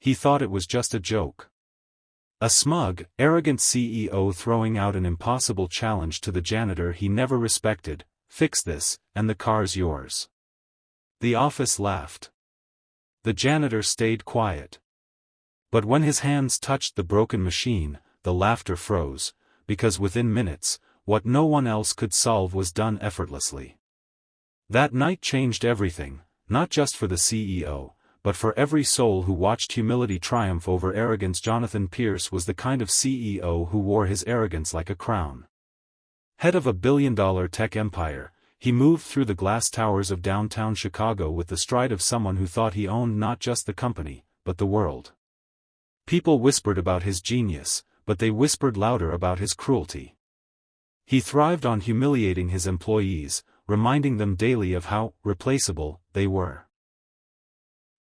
He thought it was just a joke. A smug, arrogant CEO throwing out an impossible challenge to the janitor he never respected: "Fix this, and the car's yours." The office laughed. The janitor stayed quiet. But when his hands touched the broken machine, the laughter froze, because within minutes, what no one else could solve was done effortlessly. That night changed everything, not just for the CEO, but for every soul who watched humility triumph over arrogance. Jonathan Pierce was the kind of CEO who wore his arrogance like a crown. Head of a billion-dollar tech empire, he moved through the glass towers of downtown Chicago with the stride of someone who thought he owned not just the company, but the world. People whispered about his genius, but they whispered louder about his cruelty. He thrived on humiliating his employees, reminding them daily of how replaceable they were.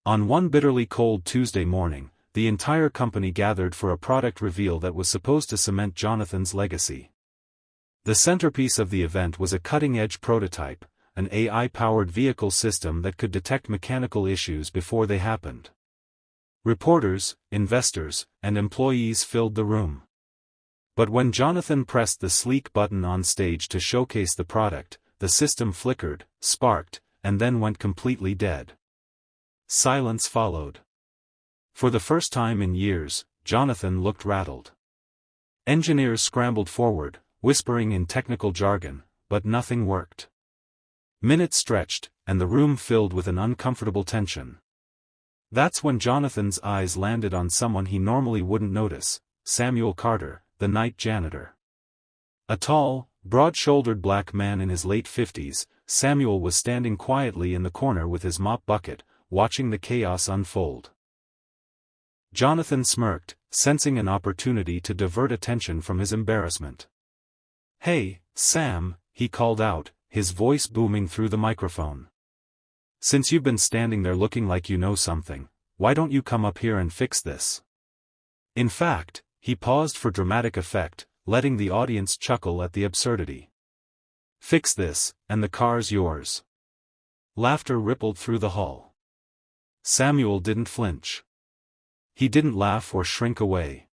On one bitterly cold Tuesday morning, the entire company gathered for a product reveal that was supposed to cement Jonathan's legacy. The centerpiece of the event was a cutting-edge prototype, an AI-powered vehicle system that could detect mechanical issues before they happened. Reporters, investors, and employees filled the room. But when Jonathan pressed the sleek button on stage to showcase the product, the system flickered, sparked, and then went completely dead. Silence followed. For the first time in years, Jonathan looked rattled. Engineers scrambled forward, whispering in technical jargon, but nothing worked. Minutes stretched, and the room filled with an uncomfortable tension. That's when Jonathan's eyes landed on someone he normally wouldn't notice: Samuel Carter, the night janitor. A tall, broad-shouldered black man in his late 50s, Samuel was standing quietly in the corner with his mop bucket, watching the chaos unfold. Jonathan smirked, sensing an opportunity to divert attention from his embarrassment. "Hey, Sam," he called out, his voice booming through the microphone. "Since you've been standing there looking like you know something, why don't you come up here and fix this?" In fact, he paused for dramatic effect, letting the audience chuckle at the absurdity. "Fix this, and the car's yours." Laughter rippled through the hall. Samuel didn't flinch. He didn't laugh or shrink away.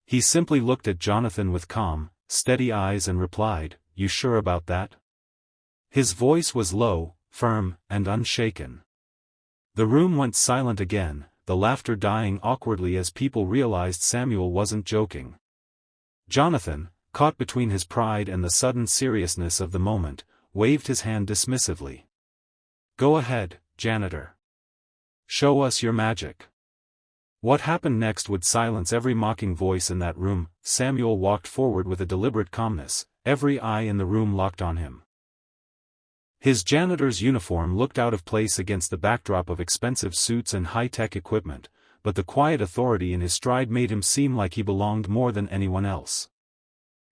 He simply looked at Jonathan with calm, steady eyes and replied, "You sure about that?" His voice was low, firm, and unshaken. The room went silent again, the laughter dying awkwardly as people realized Samuel wasn't joking. Jonathan, caught between his pride and the sudden seriousness of the moment, waved his hand dismissively. "Go ahead, janitor. Show us your magic." What happened next would silence every mocking voice in that room. Samuel walked forward with a deliberate calmness, every eye in the room locked on him. His janitor's uniform looked out of place against the backdrop of expensive suits and high-tech equipment, but the quiet authority in his stride made him seem like he belonged more than anyone else.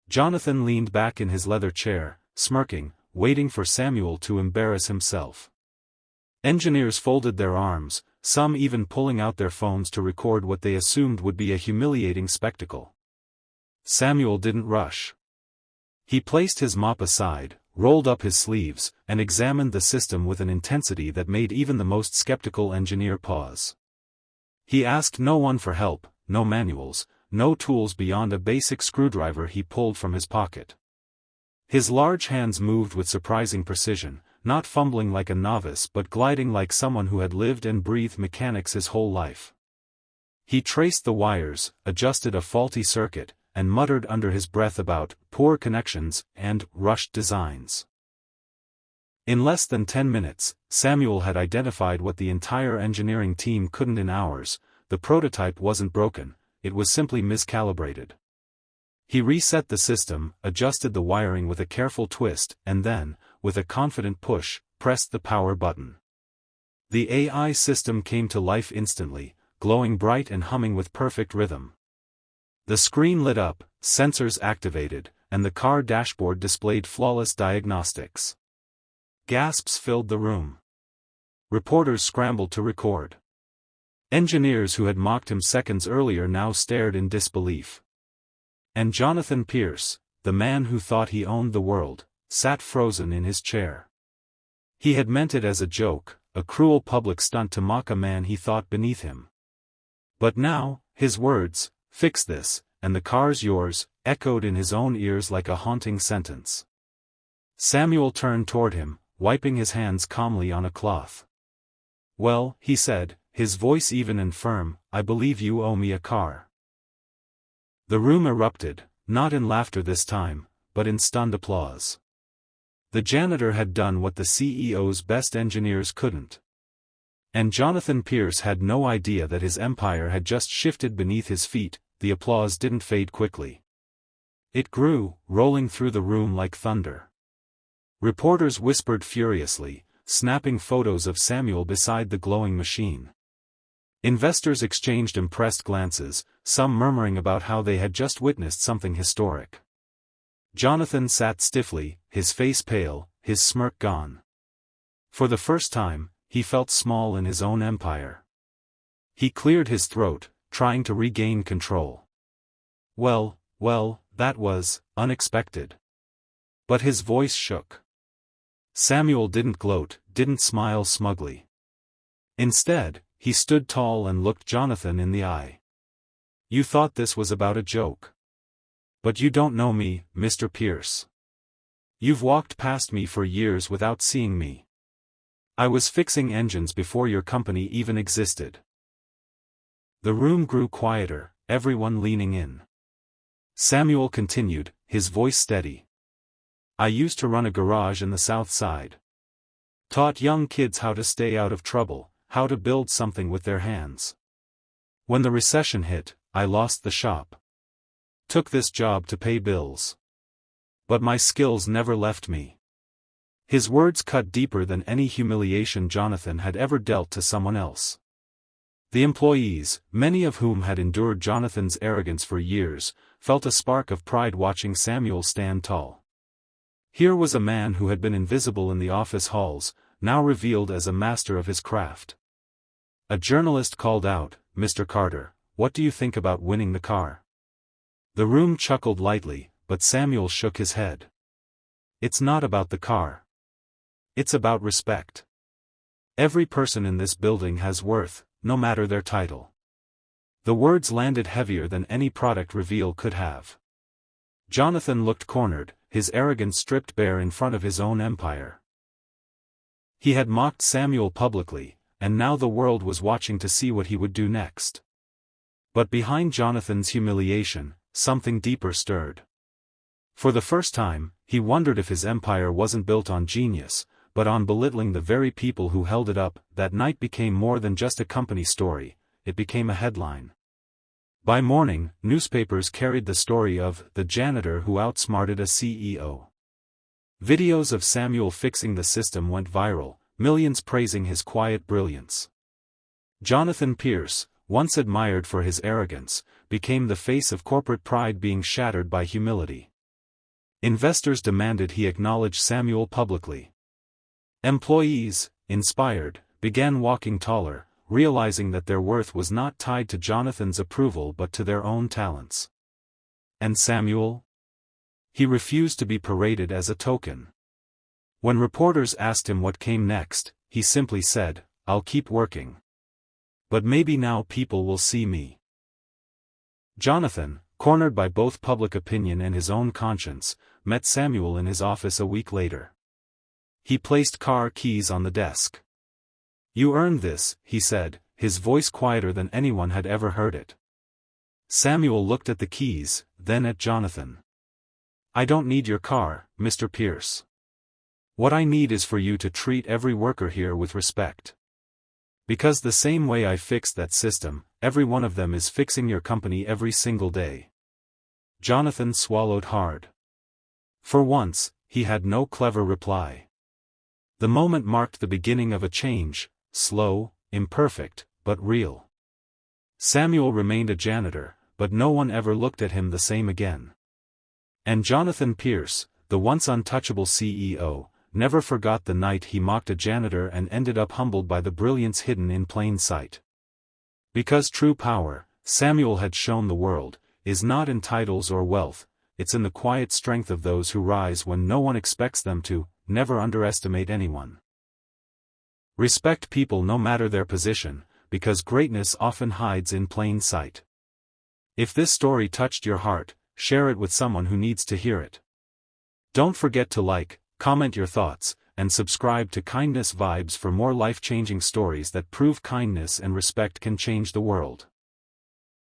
Jonathan leaned back in his leather chair, smirking, waiting for Samuel to embarrass himself. Engineers folded their arms, some even pulling out their phones to record what they assumed would be a humiliating spectacle. Samuel didn't rush. He placed his mop aside, rolled up his sleeves, and examined the system with an intensity that made even the most skeptical engineer pause. He asked no one for help, no manuals, no tools beyond a basic screwdriver he pulled from his pocket. His large hands moved with surprising precision, not fumbling like a novice but gliding like someone who had lived and breathed mechanics his whole life. He traced the wires, adjusted a faulty circuit, and muttered under his breath about poor connections and rushed designs. In less than 10 minutes, Samuel had identified what the entire engineering team couldn't in hours: the prototype wasn't broken, it was simply miscalibrated. He reset the system, adjusted the wiring with a careful twist, and then, with a confident push, pressed the power button. The AI system came to life instantly, glowing bright and humming with perfect rhythm. The screen lit up, sensors activated, and the car dashboard displayed flawless diagnostics. Gasps filled the room. Reporters scrambled to record. Engineers who had mocked him seconds earlier now stared in disbelief. And Jonathan Pierce, the man who thought he owned the world, sat frozen in his chair. He had meant it as a joke, a cruel public stunt to mock a man he thought beneath him. But now, his words, "Fix this, and the car's yours," echoed in his own ears like a haunting sentence. Samuel turned toward him, wiping his hands calmly on a cloth. "Well," he said, his voice even and firm, "I believe you owe me a car." The room erupted, not in laughter this time, but in stunned applause. The janitor had done what the CEO's best engineers couldn't. And Jonathan Pierce had no idea that his empire had just shifted beneath his feet. The applause didn't fade quickly. It grew, rolling through the room like thunder. Reporters whispered furiously, snapping photos of Samuel beside the glowing machine. Investors exchanged impressed glances, some murmuring about how they had just witnessed something historic. Jonathan sat stiffly, his face pale, his smirk gone. For the first time, he felt small in his own empire. He cleared his throat, trying to regain control. Well, that was unexpected. But his voice shook. Samuel didn't gloat, didn't smile smugly. Instead, he stood tall and looked Jonathan in the eye. "You thought this was about a joke. But you don't know me, Mr. Pierce. You've walked past me for years without seeing me. I was fixing engines before your company even existed." The room grew quieter, everyone leaning in. Samuel continued, his voice steady. "I used to run a garage in the South Side. Taught young kids how to stay out of trouble, how to build something with their hands. When the recession hit, I lost the shop. Took this job to pay bills. But my skills never left me." His words cut deeper than any humiliation Jonathan had ever dealt to someone else. The employees, many of whom had endured Jonathan's arrogance for years, felt a spark of pride watching Samuel stand tall. Here was a man who had been invisible in the office halls, now revealed as a master of his craft. A journalist called out, "Mr. Carter, what do you think about winning the car?" The room chuckled lightly, but Samuel shook his head. "It's not about the car. It's about respect. Every person in this building has worth, no matter their title." The words landed heavier than any product reveal could have. Jonathan looked cornered, his arrogance stripped bare in front of his own empire. He had mocked Samuel publicly, and now the world was watching to see what he would do next. But behind Jonathan's humiliation, something deeper stirred. For the first time, he wondered if his empire wasn't built on genius, but on belittling the very people who held it up. That night became more than just a company story, it became a headline. By morning, newspapers carried the story of the janitor who outsmarted a CEO. Videos of Samuel fixing the system went viral, millions praising his quiet brilliance. Jonathan Pierce, once admired for his arrogance, became the face of corporate pride being shattered by humility. Investors demanded he acknowledge Samuel publicly. Employees, inspired, began walking taller, realizing that their worth was not tied to Jonathan's approval but to their own talents. And Samuel? He refused to be paraded as a token. When reporters asked him what came next, he simply said, "I'll keep working. But maybe now people will see me." Jonathan, cornered by both public opinion and his own conscience, met Samuel in his office a week later. He placed car keys on the desk. "You earned this," he said, his voice quieter than anyone had ever heard it. Samuel looked at the keys, then at Jonathan. "I don't need your car, Mr. Pierce. What I need is for you to treat every worker here with respect. Because the same way I fixed that system, every one of them is fixing your company every single day." Jonathan swallowed hard. For once, he had no clever reply. The moment marked the beginning of a change, slow, imperfect, but real. Samuel remained a janitor, but no one ever looked at him the same again. And Jonathan Pierce, the once untouchable CEO, never forgot the night he mocked a janitor and ended up humbled by the brilliance hidden in plain sight. Because true power, Samuel had shown the world, is not in titles or wealth, it's in the quiet strength of those who rise when no one expects them to. Never underestimate anyone. Respect people no matter their position, because greatness often hides in plain sight. If this story touched your heart, share it with someone who needs to hear it. Don't forget to like, comment your thoughts, and subscribe to Kindness Vibes for more life-changing stories that prove kindness and respect can change the world.